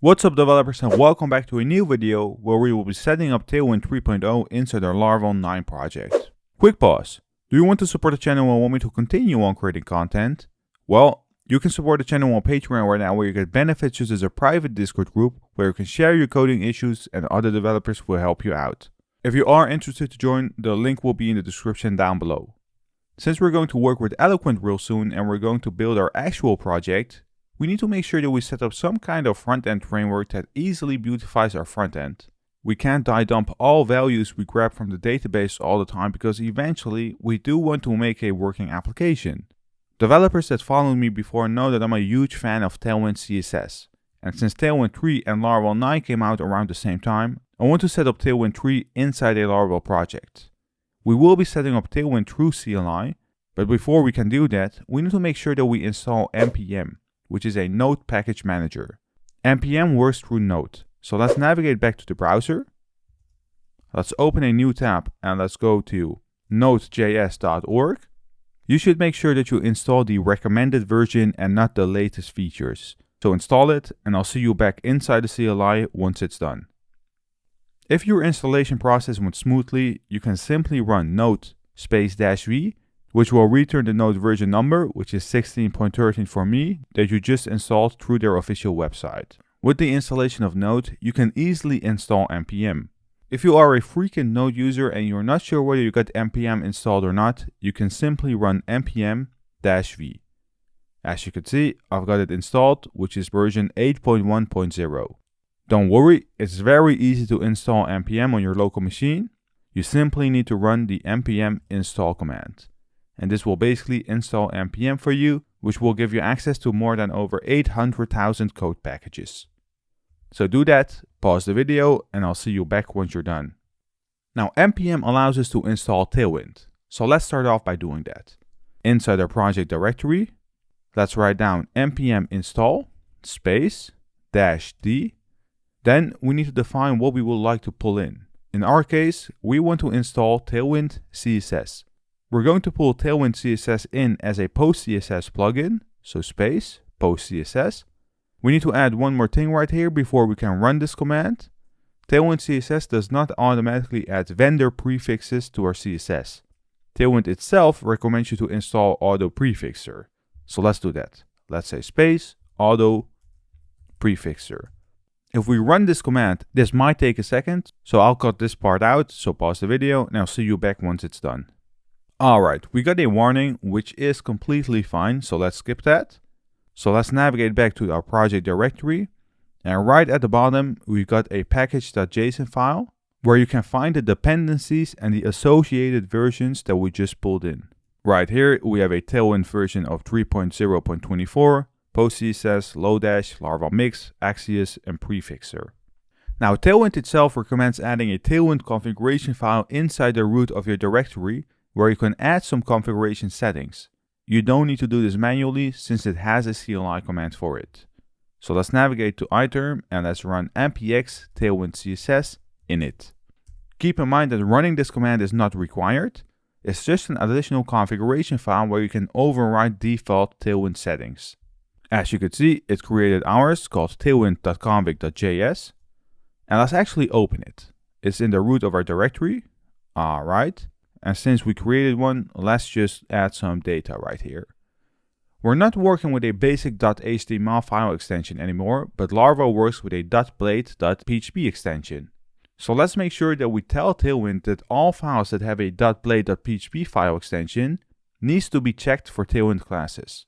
What's up developers, and welcome back to a new video where we will be setting up Tailwind 3.0 inside our Laravel 9 project. Quick pause. Do you want to support the channel and want me to continue on creating content? Well, you can support the channel on Patreon right now, where you get benefits such as a private Discord group where you can share your coding issues and other developers will help you out. If you are interested to join, the link will be in the description down below. Since we're going to work with Eloquent real soon and we're going to build our actual project, we need to make sure that we set up some kind of front-end framework that easily beautifies our front-end. We can't dump all values we grab from the database all the time, because eventually we do want to make a working application. Developers that followed me before know that I'm a huge fan of Tailwind CSS. And since Tailwind 3 and Laravel 9 came out around the same time, I want to set up Tailwind 3 inside a Laravel project. We will be setting up Tailwind through CLI, but before we can do that, we need to make sure that we install NPM, which is a Node package manager. NPM works through Node. So let's navigate back to the browser. Let's open a new tab and let's go to nodejs.org. You should make sure that you install the recommended version and not the latest features. So install it, and I'll see you back inside the CLI once it's done. If your installation process went smoothly, you can simply run node -v, which will return the Node version number, which is 16.13 for me, that you just installed through their official website. With the installation of Node, you can easily install NPM. If you are a frequent Node user and you're not sure whether you got NPM installed or not, you can simply run npm-v. As you can see, I've got it installed, which is version 8.1.0. Don't worry, it's very easy to install NPM on your local machine. You simply need to run the npm install command. And this will basically install NPM for you, which will give you access to more than over 800,000 code packages. So do that, pause the video, and I'll see you back once you're done. Now NPM allows us to install Tailwind. So let's start off by doing that. Inside our project directory, let's write down npm install space -d. Then we need to define what we would like to pull in. In our case, we want to install Tailwind CSS. We're going to pull Tailwind CSS in as a post-CSS plugin, so space, post-CSS. We need to add one more thing right here before we can run this command. Tailwind CSS does not automatically add vendor prefixes to our CSS. Tailwind itself recommends you to install auto prefixer. So let's do that. Let's say space, auto prefixer. If we run this command, this might take a second, so I'll cut this part out, so pause the video and I'll see you back once it's done. Alright, we got a warning, which is completely fine, so let's skip that. So let's navigate back to our project directory, and right at the bottom we got a package.json file where you can find the dependencies and the associated versions that we just pulled in. Right here we have a Tailwind version of 3.0.24, post-CSS, Lodash, Laravel Mix, Axios, and Prefixer. Now Tailwind itself recommends adding a Tailwind configuration file inside the root of your directory, where you can add some configuration settings. You don't need to do this manually since it has a CLI command for it. So let's navigate to iterm and let's run npx tailwind css init. Keep in mind that running this command is not required. It's just an additional configuration file where you can override default Tailwind settings. As you can see, it created ours called tailwind.config.js, and let's actually open it. It's in the root of our directory. Alright. And since we created one, let's just add some data right here. We're not working with a basic .html file extension anymore, but Laravel works with a .blade.php extension. So let's make sure that we tell Tailwind that all files that have a .blade.php file extension needs to be checked for Tailwind classes.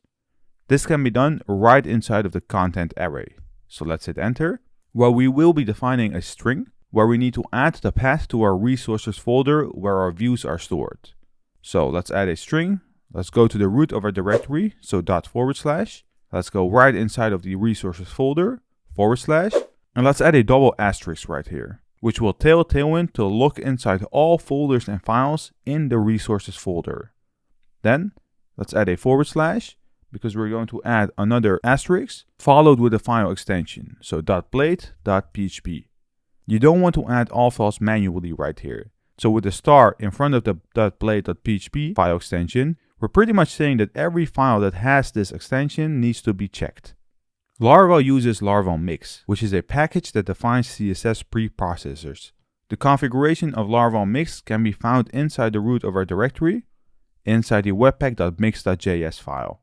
This can be done right inside of the content array. So let's hit enter, where we will be defining a string where we need to add the path to our resources folder where our views are stored. So let's add a string. Let's go to the root of our directory, so /. Let's go right inside of the resources folder, /, and let's add a double asterisk right here, which will tell Tailwind to look inside all folders and files in the resources folder. Then let's add a /, because we're going to add another asterisk followed with a file extension, so .blade.php. You don't want to add all files manually right here. So with the star in front of the .blade.php file extension, we're pretty much saying that every file that has this extension needs to be checked. Laravel uses Laravel Mix, which is a package that defines CSS preprocessors. The configuration of Laravel Mix can be found inside the root of our directory, inside the webpack.mix.js file.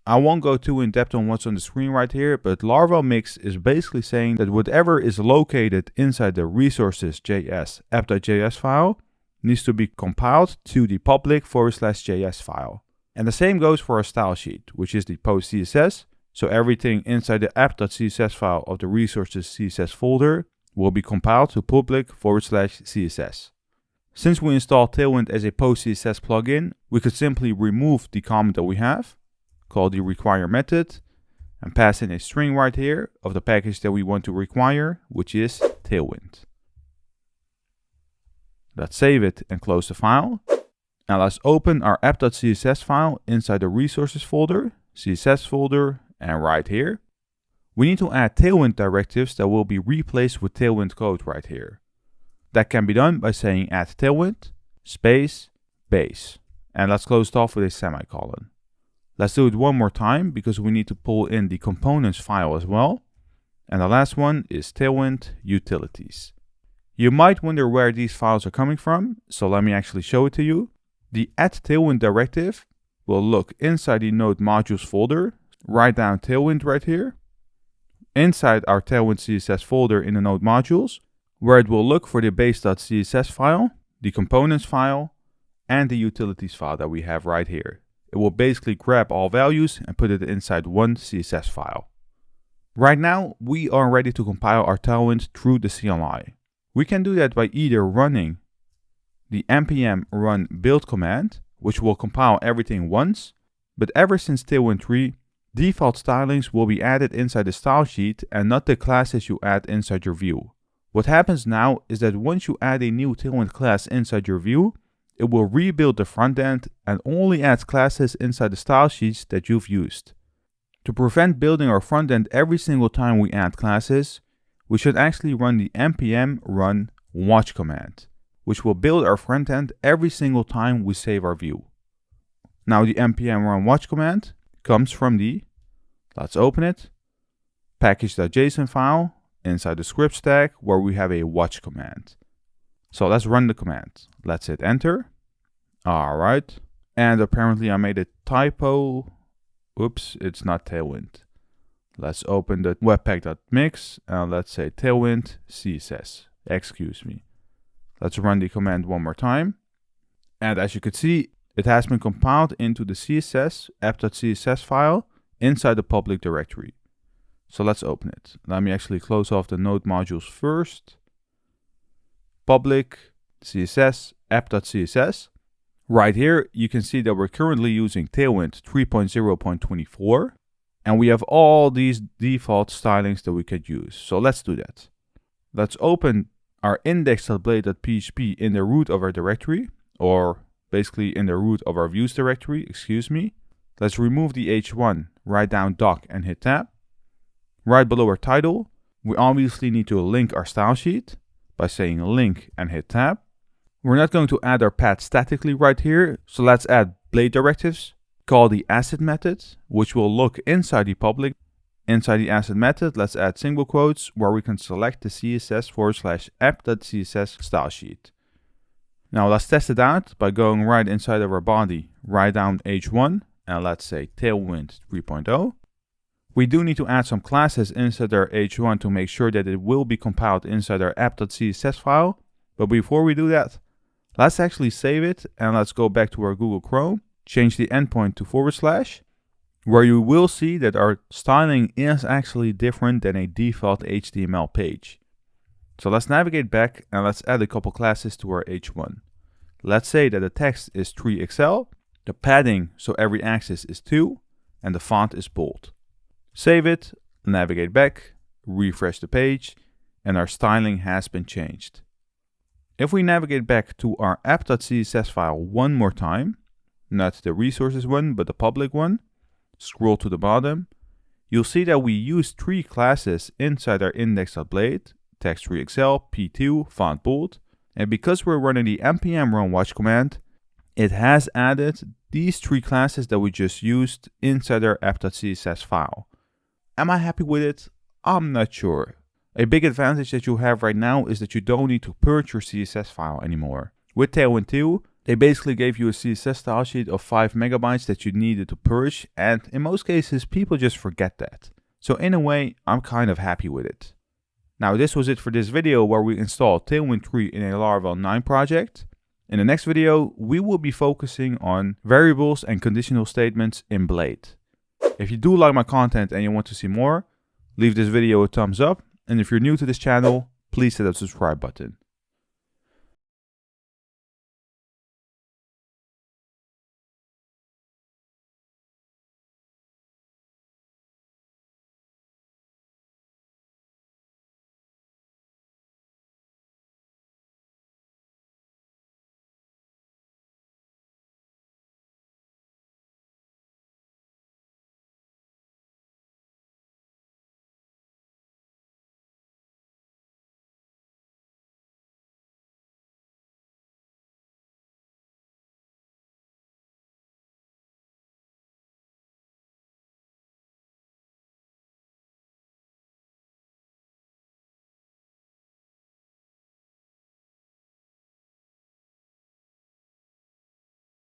I won't go too in depth on what's on the screen right here, but Laravel Mix is basically saying that whatever is located inside the resources.js app.js file needs to be compiled to the public/JS file. And the same goes for our style sheet, which is the post CSS. So everything inside the app.css file of the resources CSS folder will be compiled to public/CSS. Since we installed Tailwind as a post CSS plugin, we could simply remove the comment that we have, call the require method, and pass in a string right here of the package that we want to require, which is Tailwind. Let's save it and close the file. Now let's open our app.css file inside the resources folder, CSS folder, and right here, we need to add Tailwind directives that will be replaced with Tailwind code right here. That can be done by saying add Tailwind, space, base. And let's close it off with a semicolon. Let's do it one more time because we need to pull in the components file as well. And the last one is Tailwind utilities. You might wonder where these files are coming from, so let me actually show it to you. The add Tailwind directive will look inside the Node modules folder, write down Tailwind right here, inside our Tailwind CSS folder in the Node modules, where it will look for the base.css file, the components file, and the utilities file that we have right here. It will basically grab all values and put it inside one CSS file. Right now, we are ready to compile our Tailwind through the CLI. We can do that by either running the npm run build command, which will compile everything once, but ever since Tailwind 3, default stylings will be added inside the style sheet and not the classes you add inside your view. What happens now is that once you add a new Tailwind class inside your view, it will rebuild the front end and only adds classes inside the style sheets that you've used. To prevent building our front end every single time we add classes, we should actually run the npm run watch command, which will build our front end every single time we save our view. Now the npm run watch command comes from the, let's open it, package.json file inside the script stack where we have a watch command. So let's run the command. Let's hit enter. All right. And apparently I made a typo. Oops, it's not Tailwind. Let's open the webpack.mix and let's say Tailwind CSS. Excuse me. Let's run the command one more time. And as you can see, it has been compiled into the CSS app.css file inside the public directory. So let's open it. Let me actually close off the Node modules first. Public CSS app.css. Right here, you can see that we're currently using Tailwind 3.0.24. And we have all these default stylings that we could use. So let's do that. Let's open our index.blade.php in the root of our directory, or basically in the root of our views directory, excuse me. Let's remove the h1, write down doc and hit tab. Right below our title, we obviously need to link our style sheet by saying link and hit tab. We're not going to add our path statically right here, so let's add blade directives. Call the asset method, which will look inside the public. Inside the asset method, let's add single quotes where we can select the css/app.css style sheet. Now let's test it out by going right inside of our body, write down h1, and let's say Tailwind 3.0. We do need to add some classes inside our h1 to make sure that it will be compiled inside our app.css file. But before we do that, let's actually save it and let's go back to our Google Chrome, change the endpoint to /, where you will see that our styling is actually different than a default HTML page. So let's navigate back and let's add a couple classes to our h1. Let's say that the text is 3XL, the padding, so every axis is 2, and the font is bold. Save it, navigate back, refresh the page, and our styling has been changed. If we navigate back to our app.css file one more time, not the resources one, but the public one, scroll to the bottom, you'll see that we use 3 classes inside our index.blade, text 3XL, p2, font bold, and because we're running the npm run watch command, it has added these 3 classes that we just used inside our app.css file. Am I happy with it? I'm not sure. A big advantage that you have right now is that you don't need to purge your CSS file anymore. With Tailwind 2, they basically gave you a CSS style sheet of 5 megabytes that you needed to purge, and in most cases people just forget that. So in a way, I'm kind of happy with it. Now this was it for this video where we installed Tailwind 3 in a Laravel 9 project. In the next video, we will be focusing on variables and conditional statements in Blade. If you do like my content and you want to see more, leave this video a thumbs up. And if you're new to this channel, please hit that subscribe button.